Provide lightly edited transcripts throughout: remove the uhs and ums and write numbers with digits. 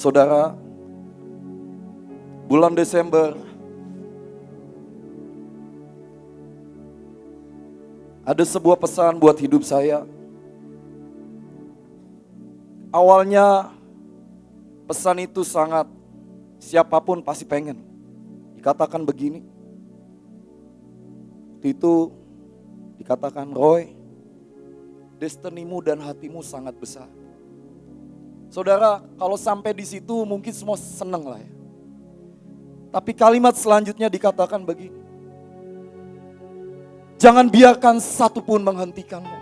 Saudara, bulan Desember ada sebuah pesan buat hidup saya. Awalnya pesan itu sangat, siapapun pasti pengen. Dikatakan begini. Waktu itu dikatakan, Roy, destinimu dan hatimu sangat besar. Saudara, kalau sampai di situ mungkin semua seneng lah ya. Tapi kalimat selanjutnya dikatakan begini. Jangan biarkan satupun menghentikanmu.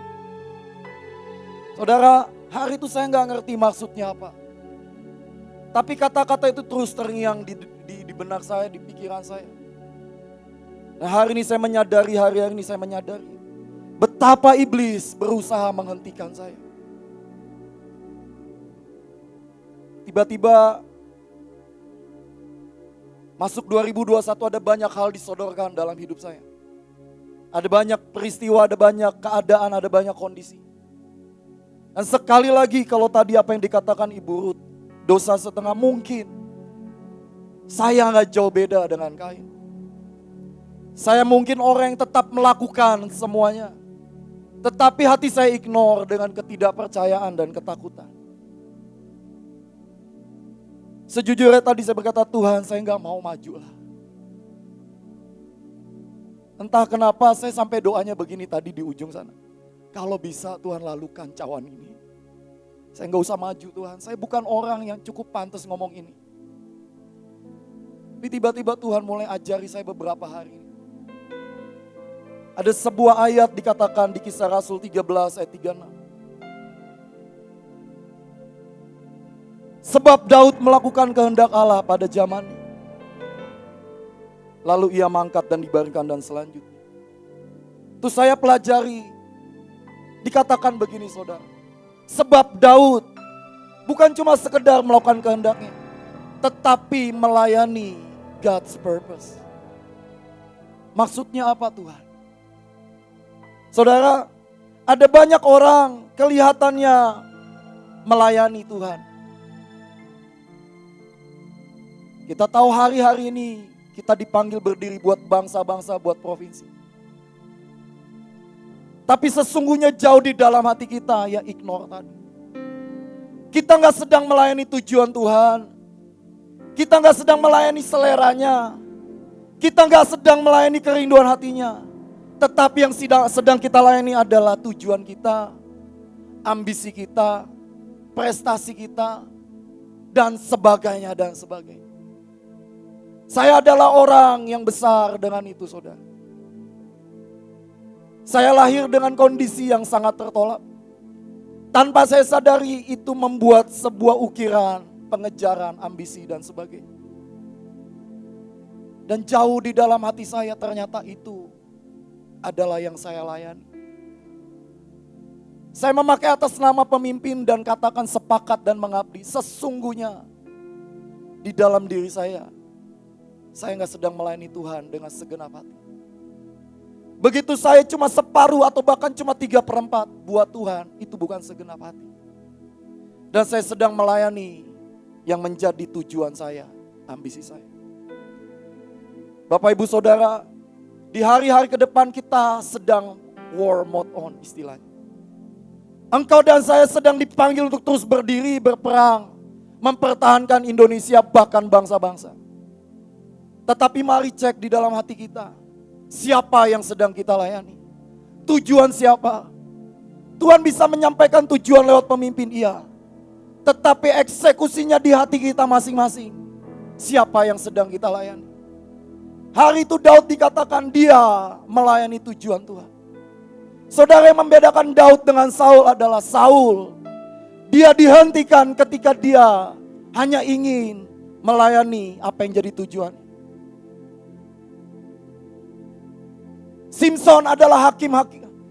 Saudara, hari itu saya nggak ngerti maksudnya apa. Tapi kata-kata itu terus terngiang di benak saya, di pikiran saya. Nah, hari ini saya menyadari betapa iblis berusaha menghentikan saya. Tiba-tiba masuk 2021 ada banyak hal disodorkan dalam hidup saya. Ada banyak peristiwa, ada banyak keadaan, ada banyak kondisi. Dan sekali lagi kalau tadi apa yang dikatakan Ibu Ruth, dosa setengah mungkin. Saya gak jauh beda dengan Kain. Saya mungkin orang yang tetap melakukan semuanya. Tetapi hati saya ignore dengan ketidakpercayaan dan ketakutan. Sejujurnya tadi saya berkata, Tuhan saya gak mau maju lah. Entah kenapa saya sampai doanya begini tadi di ujung sana. Kalau bisa Tuhan lalukan cawan ini. Saya gak usah maju Tuhan. Saya bukan orang yang cukup pantas ngomong ini. Tapi tiba-tiba Tuhan mulai ajari saya beberapa hari ini. Ada sebuah ayat dikatakan di Kisah Rasul 13 ayat 36. Sebab Daud melakukan kehendak Allah pada zamannya. Lalu ia mangkat dan dibaringkan dan selanjutnya. Itu saya pelajari. Dikatakan begini saudara. Sebab Daud bukan cuma sekedar melakukan kehendaknya. Tetapi melayani God's purpose. Maksudnya apa Tuhan? Saudara, ada banyak orang kelihatannya melayani Tuhan. Kita tahu hari-hari ini kita dipanggil berdiri buat bangsa-bangsa, buat provinsi. Tapi sesungguhnya jauh di dalam hati kita ya ignore tadi. Kita gak sedang melayani tujuan Tuhan. Kita gak sedang melayani seleranya. Kita gak sedang melayani kerinduan hatinya. Tetapi yang sedang kita layani adalah tujuan kita, ambisi kita, prestasi kita, dan sebagainya dan sebagainya. Saya adalah orang yang besar dengan itu saudara. Saya lahir dengan kondisi yang sangat tertolak. Tanpa saya sadari itu membuat sebuah ukiran, pengejaran, ambisi dan sebagainya. Dan jauh di dalam hati saya ternyata itu adalah yang saya layani. Saya memakai atas nama pemimpin dan katakan sepakat dan mengabdi. Sesungguhnya di dalam diri saya gak sedang melayani Tuhan dengan segenap hati. Begitu saya cuma separuh atau bahkan cuma 3/4 buat Tuhan, itu bukan segenap hati. Dan saya sedang melayani yang menjadi tujuan saya, ambisi saya. Bapak Ibu Saudara, di hari-hari ke depan kita sedang war mode on istilahnya. Engkau dan saya sedang dipanggil untuk terus berdiri, berperang, mempertahankan Indonesia bahkan bangsa-bangsa. Tetapi mari cek di dalam hati kita, siapa yang sedang kita layani? Tujuan siapa? Tuhan bisa menyampaikan tujuan lewat pemimpin, iya. Tetapi eksekusinya di hati kita masing-masing. Siapa yang sedang kita layani? Hari itu Daud dikatakan dia melayani tujuan Tuhan. Saudara, yang membedakan Daud dengan Saul adalah Saul. Dia dihentikan ketika dia hanya ingin melayani apa yang jadi tujuan. Simpson adalah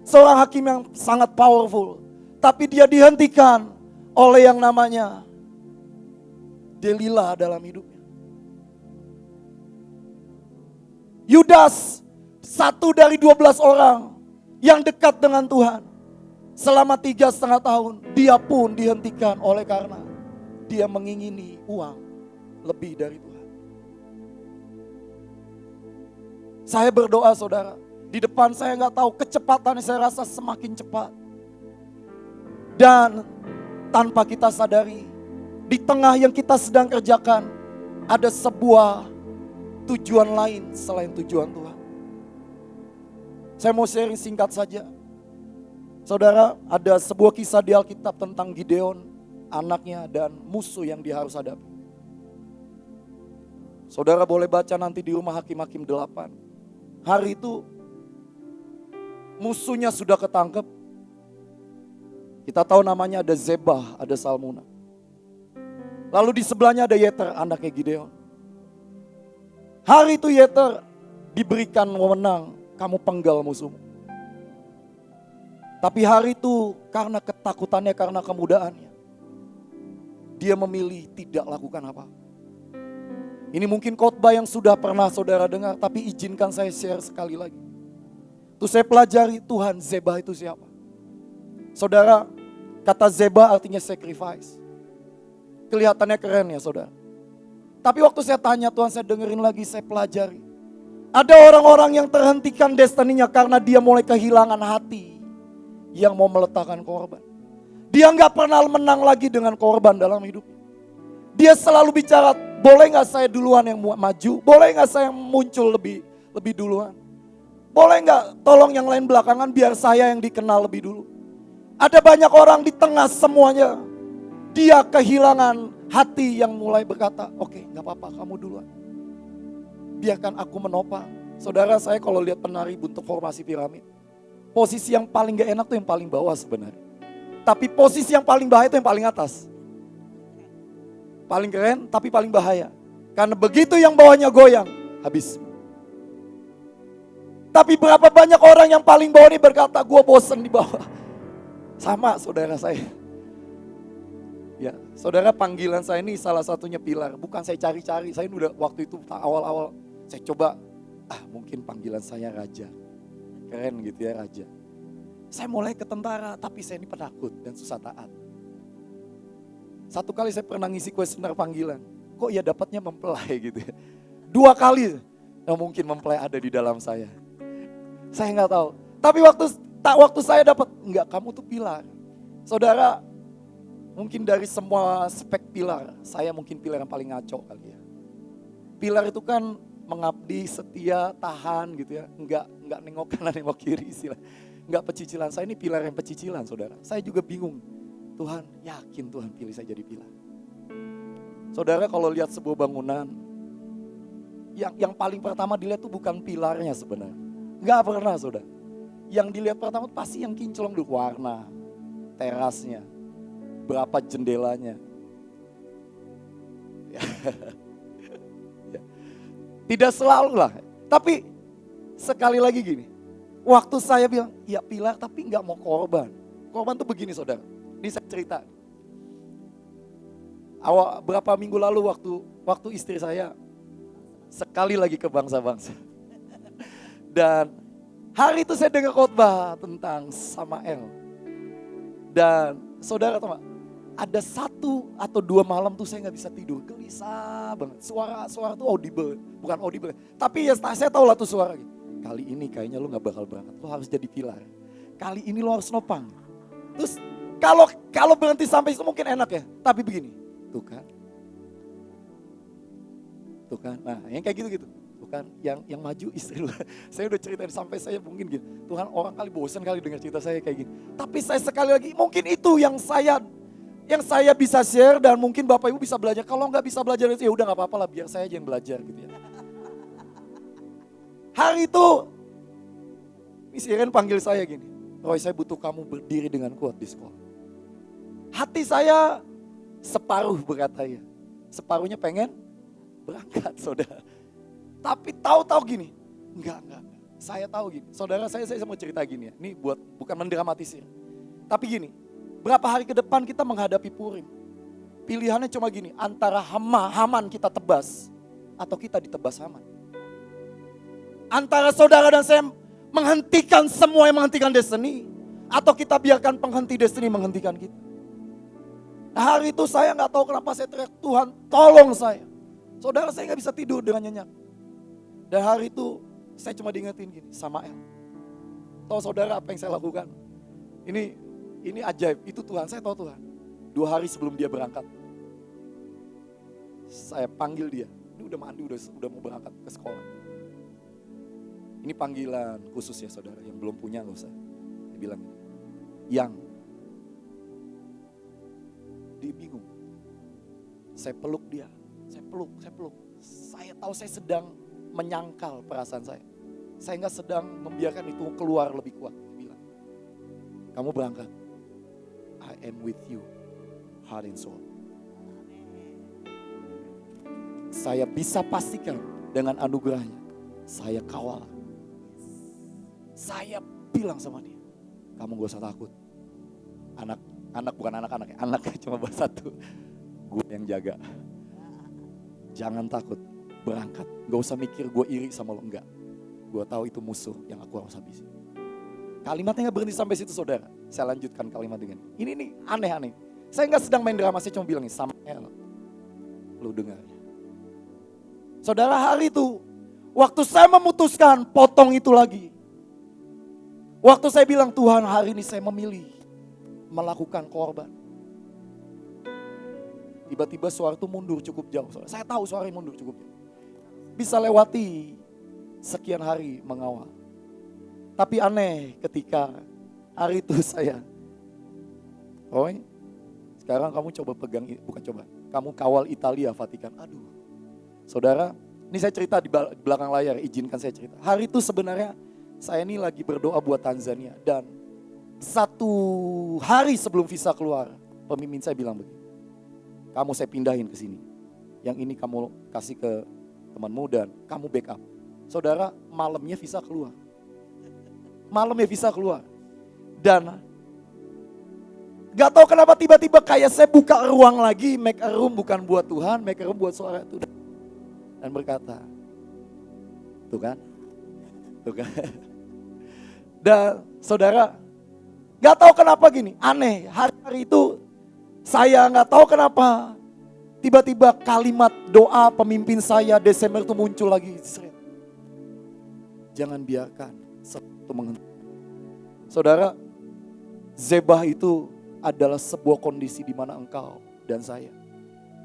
seorang hakim yang sangat powerful. Tapi dia dihentikan oleh yang namanya Delilah dalam hidupnya. Yudas, 1 dari 12 orang yang dekat dengan Tuhan. Selama 3,5 tahun, dia pun dihentikan oleh karena dia mengingini uang lebih dari Tuhan. Saya berdoa saudara, di depan saya nggak tahu kecepatan saya rasa semakin cepat. Dan tanpa kita sadari, di tengah yang kita sedang kerjakan, ada sebuah tujuan lain selain tujuan Tuhan. Saya mau sharing singkat saja. Saudara, ada sebuah kisah di Alkitab tentang Gideon, anaknya dan musuh yang dia harus hadapi. Saudara boleh baca nanti di rumah Hakim-Hakim 8. Hari itu musuhnya sudah ketangkep. Kita tahu namanya ada Zebah, ada Salmuna. Lalu di sebelahnya ada Yeter, anaknya Gideon. Hari itu Yeter diberikan wewenang, kamu penggal musuhmu. Tapi hari itu karena ketakutannya, karena kemudaannya, dia memilih tidak lakukan apa. Ini mungkin khotbah yang sudah pernah saudara dengar, tapi izinkan saya share sekali lagi. Tuh saya pelajari Tuhan Zebah itu siapa. Saudara, kata Zebah artinya sacrifice. Kelihatannya keren ya saudara. Tapi waktu saya tanya Tuhan, saya dengerin lagi, saya pelajari. Ada orang-orang yang terhentikan destininya karena dia mulai kehilangan hati yang mau meletakkan korban. Dia nggak pernah menang lagi dengan korban dalam hidup. Dia selalu bicara, boleh nggak saya duluan yang maju? Boleh nggak saya muncul lebih duluan? Boleh nggak tolong yang lain belakangan biar saya yang dikenal lebih dulu? Ada banyak orang di tengah semuanya, dia kehilangan hati yang mulai berkata, oke, nggak apa-apa, kamu duluan. Biarkan aku menopang. Saudara, saya kalau lihat penari bentuk formasi piramid, posisi yang paling gak enak tuh yang paling bawah sebenarnya. Tapi posisi yang paling bahaya itu yang paling atas. Paling keren tapi paling bahaya. Karena begitu yang bawahnya goyang, habis. Tapi berapa banyak orang yang paling bawah ini berkata, gue bosen di bawah. Sama saudara saya. Ya, saudara, panggilan saya ini salah satunya pilar. Bukan saya cari-cari, saya udah waktu itu awal-awal saya coba, mungkin panggilan saya raja. Keren gitu ya raja. Saya mulai ke tentara, tapi saya ini penakut dan susah taat. Satu kali saya pernah ngisi kuesioner panggilan. Kok ya dapatnya mempelai gitu ya. 2 kali, mungkin mempelai ada di dalam saya. Saya nggak tahu. Tapi waktu saya dapat, enggak, kamu tuh pilar. Saudara, mungkin dari semua spek pilar, saya mungkin pilar yang paling ngaco kali ya. Pilar itu kan mengabdi, setia, tahan gitu ya. Enggak nengok kanan, nengok kiri istilah. Enggak pecicilan. Saya ini pilar yang pecicilan saudara. Saya juga bingung. Tuhan, yakin Tuhan pilih saya jadi pilar. Saudara, kalau lihat sebuah bangunan, yang paling pertama dilihat tuh bukan pilarnya sebenarnya. Enggak pernah saudara. Yang dilihat pertama pasti yang kinclong dulu. Warna, terasnya, berapa jendelanya. Tidak selalu lah, tapi sekali lagi gini, waktu saya bilang, ya pilar tapi nggak mau korban. Korban tuh begini saudara, ini saya cerita. Berapa minggu lalu waktu istri saya sekali lagi ke bangsa-bangsa. Dan hari itu saya dengar khotbah tentang Samael. Dan saudara tahu gak? Ada 1 atau 2 malam tuh saya gak bisa tidur, gelisah banget. Suara tuh audible, bukan audible. Tapi ya saya tahu lah tuh suara gitu. Kali ini kayaknya lu gak bakal berangkat, lu harus jadi pilar. Kali ini lu harus nopang. Terus kalau berhenti sampai itu mungkin enak ya. Tapi begini, tuh kan. Nah yang kayak gitu-gitu. Tuh kan, yang maju istri lu. Saya udah ceritain sampai saya mungkin gitu. Tuhan, orang kali bosan kali dengar cerita saya kayak gini. Tapi saya sekali lagi, mungkin itu yang saya bisa share dan mungkin Bapak Ibu bisa belajar. Kalau nggak bisa belajar itu ya udah nggak apa-apa lah, biar saya aja yang belajar gitu ya. Hari itu, Miss Irene panggil saya gini, Roy, saya butuh kamu berdiri dengan kuat di sekolah. Hati saya separuh berkata ya, separuhnya pengen berangkat saudara. Tapi tahu-tahu gini, enggak. Saya tahu gini, saudara saya mau cerita gini ya, ini bukan mendramatisir. Tapi gini, berapa hari ke depan kita menghadapi Purim. Pilihannya cuma gini, antara Haman kita tebas atau kita ditebas Haman. Antara saudara dan saya menghentikan semua yang menghentikan destiny atau kita biarkan penghenti destiny menghentikan kita. Hari itu saya nggak tahu kenapa saya teriak, Tuhan tolong saya. Saudara, saya nggak bisa tidur dengan nyenyak. Dan hari itu saya cuma diingetin gini, Samael. Tahu saudara apa yang saya lakukan? Ini ajaib, itu Tuhan, saya tahu Tuhan. 2 hari sebelum dia berangkat, saya panggil dia. Ini udah mandi, udah mau berangkat ke sekolah. Ini panggilan khusus ya saudara, yang belum punya gak usah. Dia bilang, yang. Dia bingung. Saya peluk dia, saya peluk. Saya tahu saya sedang menyangkal perasaan saya. Saya nggak sedang membiarkan itu keluar lebih kuat. Dia bilang, kamu berangkat. I am with you, heart and soul. Saya bisa pastikan dengan anugerahnya, saya kawal. Saya bilang sama dia, kamu gak usah takut. Anak bukan anak-anak ya, anaknya cuma satu. Gue yang jaga. Jangan takut, berangkat. Gak usah mikir gue iri sama lo, enggak. Gue tahu itu musuh yang aku harus habisi. Kalimatnya gak berhenti sampai situ saudara. Saya lanjutkan kalimat dengan ini nih aneh-aneh. Saya gak sedang main drama, saya cuma bilang nih, Samael, lu dengar ya. Saudara, hari itu, waktu saya memutuskan potong itu lagi. Waktu saya bilang, Tuhan hari ini saya memilih melakukan korban. Tiba-tiba suara itu mundur cukup jauh. Saya tahu suara mundur cukup jauh. Bisa lewati sekian hari mengawal. Tapi aneh ketika hari itu saya, Roy, sekarang kamu coba pegang, bukan coba, kamu kawal Italia, Vatikan. Aduh, saudara, ini saya cerita di belakang layar, izinkan saya cerita. Hari itu sebenarnya saya ini lagi berdoa buat Tanzania dan 1 hari sebelum visa keluar, pemimpin saya bilang begini, kamu saya pindahin ke sini, yang ini kamu kasih ke temanmu dan kamu backup. Saudara, malamnya visa keluar. Dan gak tahu kenapa tiba-tiba kayak saya buka ruang lagi, make a room bukan buat Tuhan, make a room buat suara itu. Dan berkata, tuh kan. Dan saudara, gak tahu kenapa gini, aneh, hari-hari itu saya gak tahu kenapa tiba-tiba kalimat doa pemimpin saya Desember itu muncul lagi. Jangan biarkan itu menghentikan. Saudara, zebah itu adalah sebuah kondisi di mana engkau dan saya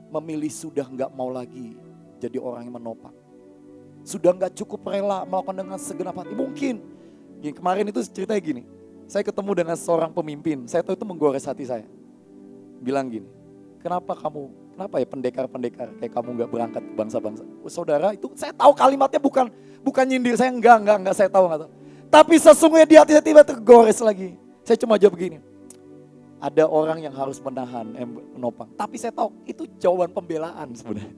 memilih sudah gak mau lagi jadi orang yang menopang. Sudah gak cukup rela melakukan dengan segenap hati. Mungkin kemarin itu ceritanya gini, saya ketemu dengan seorang pemimpin, saya tahu itu menggores hati saya. Bilang gini, kenapa ya pendekar-pendekar kayak kamu gak berangkat ke bangsa-bangsa. Saudara, itu saya tahu kalimatnya bukan nyindir saya, enggak, saya tahu. Tapi sesungguhnya di hati saya tiba tergores lagi. Saya cuma jawab begini, ada orang yang harus menopang. Tapi saya tahu itu jawaban pembelaan sebenarnya.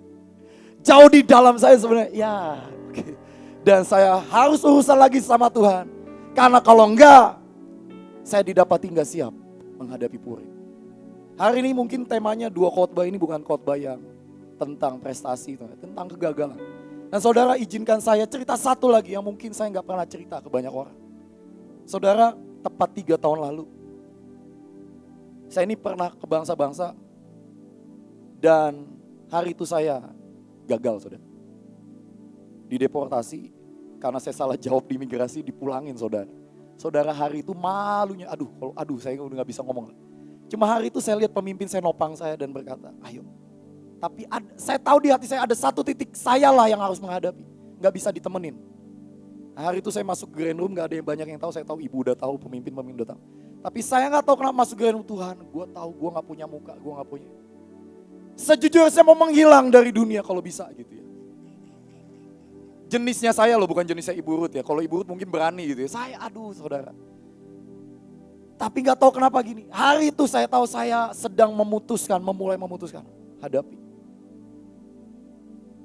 Jauh di dalam saya sebenarnya, ya. Okay. Dan saya harus urusan lagi sama Tuhan. Karena kalau enggak, saya didapati enggak siap menghadapi Purim. Hari ini mungkin temanya 2 khotbah ini bukan khotbah yang tentang prestasi, tentang kegagalan. Dan saudara izinkan saya cerita satu lagi yang mungkin saya enggak pernah cerita ke banyak orang. Saudara, tepat 3 tahun lalu, saya ini pernah ke bangsa-bangsa dan hari itu saya gagal, saudara. Dideportasi karena saya salah jawab di imigrasi, dipulangin, saudara. Saudara, hari itu malunya, saya udah gak bisa ngomong. Cuma hari itu saya lihat pemimpin saya nopang saya dan berkata, ayo. Tapi saya tahu di hati saya ada satu titik, sayalah yang harus menghadapi. Gak bisa ditemenin. Hari itu saya masuk grand room, gak ada yang banyak yang tahu. Saya tahu ibu udah tahu, pemimpin udah tahu. Tapi saya gak tahu kenapa masuk grand room. Tuhan, gue tahu gue gak punya muka, gue gak punya. Sejujurnya saya mau menghilang dari dunia kalau bisa gitu ya. Jenisnya saya loh, bukan jenisnya Ibu Ruth ya. Kalau Ibu Ruth mungkin berani gitu ya. Saya, saudara. Tapi gak tahu kenapa gini. Hari itu saya tahu saya sedang memulai memutuskan. Hadapi.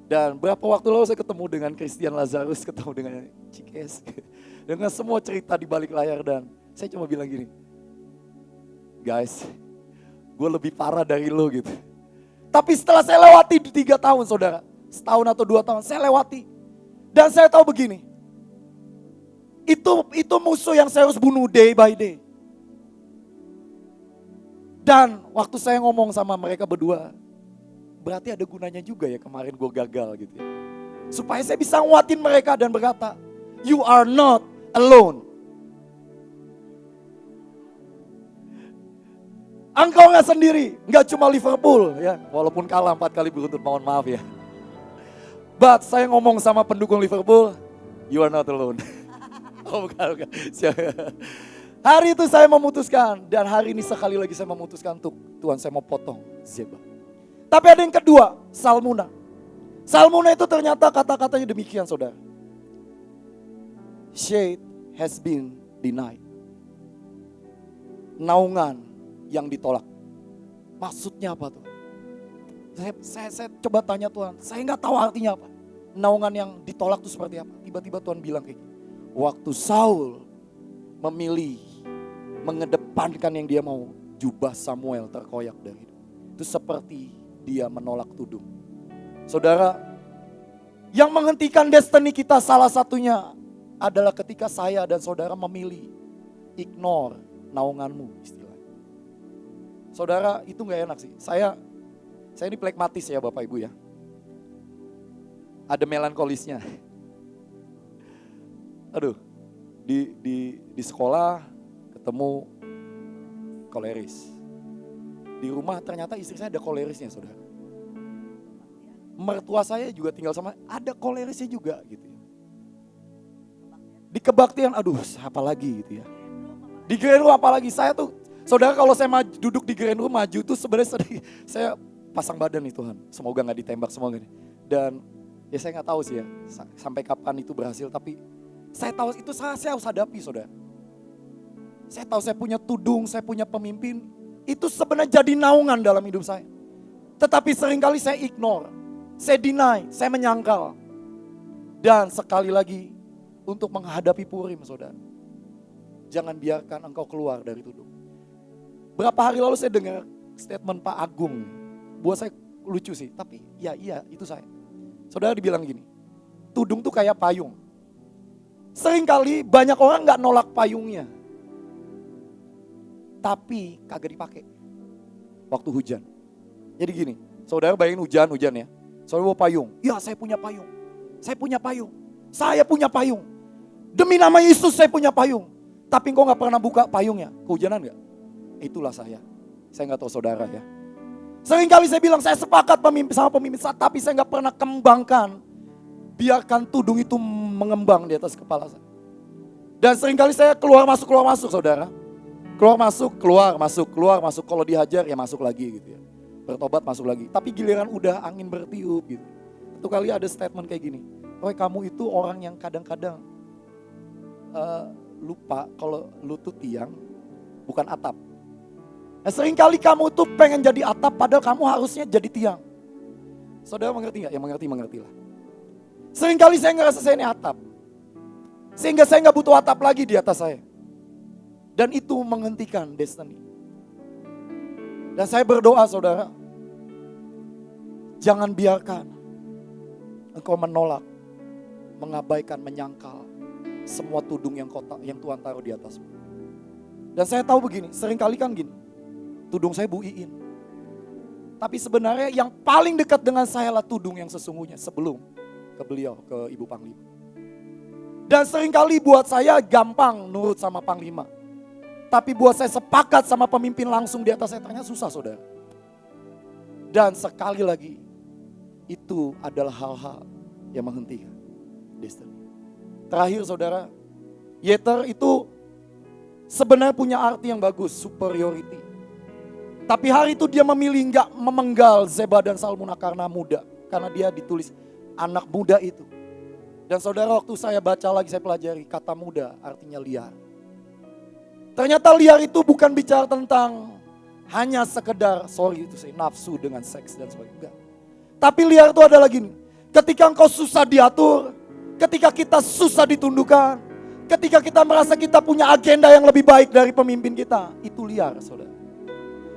Dan berapa waktu lalu saya ketemu dengan Christian Lazarus, ketemu dengan Cikes. Dengan semua cerita di balik layar dan saya cuma bilang gini. Guys, gue lebih parah dari lo gitu. Tapi setelah saya lewati 3 tahun saudara. Setahun atau 2 tahun saya lewati. Dan saya tahu begini. Itu musuh yang saya harus bunuh day by day. Dan waktu saya ngomong sama mereka berdua, berarti ada gunanya juga ya kemarin gue gagal gitu ya. Supaya saya bisa nguatin mereka dan berkata, you are not alone. Engkau gak sendiri, gak cuma Liverpool ya. Walaupun kalah 4 kali beruntun, mohon maaf ya. But saya ngomong sama pendukung Liverpool, you are not alone. Oh bukan. Hari itu saya memutuskan, dan hari ini sekali lagi saya memutuskan untuk Tuhan saya mau potong Zeba. Tapi ada yang kedua, Salmuna. Salmuna itu ternyata kata-katanya demikian saudara. Shade has been denied. Naungan yang ditolak. Maksudnya apa tuh? Saya coba tanya Tuhan, saya nggak tahu artinya apa. Naungan yang ditolak itu seperti apa? Tiba-tiba Tuhan bilang kayak gini. Waktu Saul memilih mengedepankan yang dia mau, jubah Samuel terkoyak dari itu. Itu seperti dia menolak tudung. Saudara, yang menghentikan destiny kita salah satunya adalah ketika saya dan saudara memilih ignore naunganmu istilahnya. Saudara, itu gak enak sih. Saya ini plekmatis ya Bapak Ibu ya. Ada melankolisnya. Aduh, di sekolah ketemu koleris. Di rumah ternyata istri saya ada kolerisnya saudara. Mertua saya juga tinggal sama, ada kolerisnya juga gitu ya. Di kebaktian, aduh apa lagi gitu ya. Di grand room apalagi, saya tuh, saudara kalau saya duduk di grand room maju tuh sebenarnya saya pasang badan nih Tuhan. Semoga gak ditembak, semoga nih. Dan ya saya gak tahu sih ya, sampai kapan itu berhasil, tapi saya tahu itu saya harus hadapi saudara. Saya tahu saya punya tudung, saya punya pemimpin, itu sebenarnya jadi naungan dalam hidup saya. Tetapi seringkali saya ignore, saya deny, saya menyangkal. Dan sekali lagi, untuk menghadapi Purim saudara, jangan biarkan engkau keluar dari tudung. Berapa hari lalu saya dengar statement Pak Agung, buat saya lucu sih, tapi ya iya itu saya. Saudara dibilang gini, tudung tuh kayak payung. Seringkali banyak orang gak nolak payungnya, tapi kagak dipakai waktu hujan. Jadi gini, saudara bayangin hujan ya. Saudara bawa payung, ya saya punya payung. Saya punya payung, saya punya payung. Demi nama Yesus saya punya payung. Tapi engkau gak pernah buka payungnya, kehujanan gak? Itulah saya gak tahu saudara ya. Seringkali saya bilang saya sepakat sama pemimpin, tapi saya gak pernah kembangkan. Biarkan tudung itu mengembang di atas kepala saya. Dan seringkali saya keluar masuk saudara. Keluar masuk. Kalau dihajar ya masuk lagi gitu ya. Bertobat masuk lagi. Tapi giliran udah angin bertiup gitu. Satu kali ada statement kayak gini. Roy, kamu itu orang yang kadang-kadang lupa kalau lu tuh tiang bukan atap. Nah, seringkali kamu tuh pengen jadi atap padahal kamu harusnya jadi tiang. Saudara mengerti gak? Ya mengertilah. Seringkali saya ngerasa saya ini atap. Sehingga saya gak butuh atap lagi di atas saya. Dan itu menghentikan destiny. Dan saya berdoa saudara, jangan biarkan engkau menolak, mengabaikan, menyangkal semua tudung yang Tuhan taruh di atasmu. Dan saya tahu begini, seringkali kan gini, tudung saya Bu Iin. Tapi sebenarnya yang paling dekat dengan saya lah tudung yang sesungguhnya sebelum ke beliau, ke Ibu Panglima. Dan seringkali buat saya gampang nurut sama Panglima. Tapi buat saya sepakat sama pemimpin langsung di atas saya ternyata susah saudara. Dan sekali lagi, itu adalah hal-hal yang menghentikan destiny. Terakhir saudara, Yeter itu sebenarnya punya arti yang bagus, superiority. Tapi hari itu dia memilih enggak memenggal Zeba dan Salmuna karena muda. Karena dia ditulis anak muda itu. Dan saudara waktu saya baca lagi, saya pelajari kata muda artinya liar. Ternyata liar itu bukan bicara tentang hanya sekedar, nafsu dengan seks dan sebagainya. Enggak. Tapi liar itu adalah gini, ketika engkau susah diatur, ketika kita susah ditundukkan, ketika kita merasa kita punya agenda yang lebih baik dari pemimpin kita, itu liar saudara.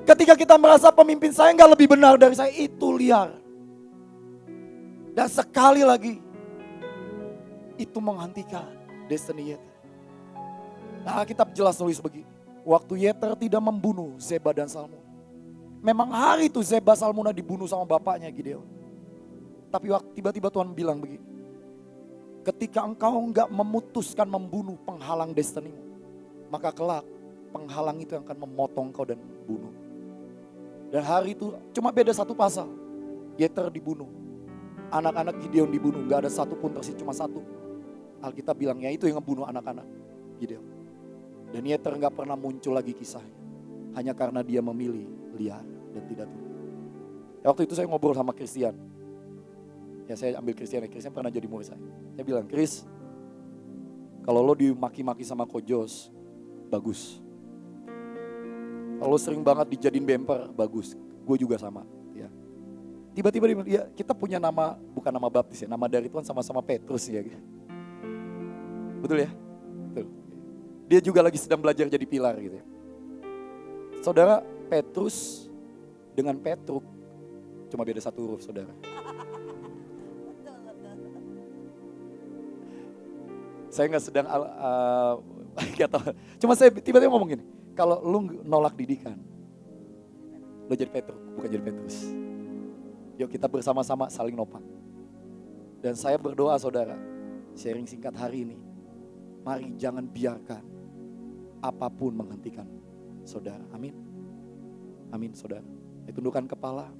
Ketika kita merasa pemimpin saya enggak lebih benar dari saya, itu liar. Dan sekali lagi, itu menghentikan destiny Yeter. Nah, Alkitab jelas nulis begini. Waktu Yeter tidak membunuh Zeba dan Salmuna, Memang hari itu Zeba Salmuna dibunuh sama bapaknya Gideon. Tapi tiba-tiba Tuhan bilang begini. Ketika engkau enggak memutuskan membunuh penghalang destinimu, maka kelak penghalang itu yang akan memotong kau dan bunuh. Dan hari itu cuma beda satu pasal. Yeter dibunuh. Anak-anak Gideon dibunuh. Gak ada satu pun tersisa, cuma satu. Alkitab bilang ya itu yang ngebunuh anak-anak Gideon. Dan Yeter gak pernah muncul lagi kisahnya. Hanya karena dia memilih liar dan tidak tunduk. Ya, waktu itu saya ngobrol sama Christian. Ya saya ambil Christian pernah jadi murid saya. Saya bilang, Chris, kalau lo dimaki-maki sama Kojos, bagus. Kalau sering banget dijadiin bemper, bagus. Gue juga sama. Ya. Tiba-tiba dia bilang, ya, kita punya nama, bukan nama baptis ya, nama dari Tuhan sama-sama Petrus ya. Betul ya? Betul. Dia juga lagi sedang belajar jadi pilar gitu ya. Saudara, Petrus dengan Petruk cuma beda satu huruf saudara. Saya nggak sedang, gak tahu. Cuma saya tiba-tiba ngomong gini, kalau lu nolak didikan, lu jadi Petruk, bukan jadi Petrus. Yuk kita bersama-sama saling nopang. Dan saya berdoa saudara, sharing singkat hari ini, mari jangan biarkan apapun menghentikan saudara. Amin. Amin saudara. Tundukkan kepala.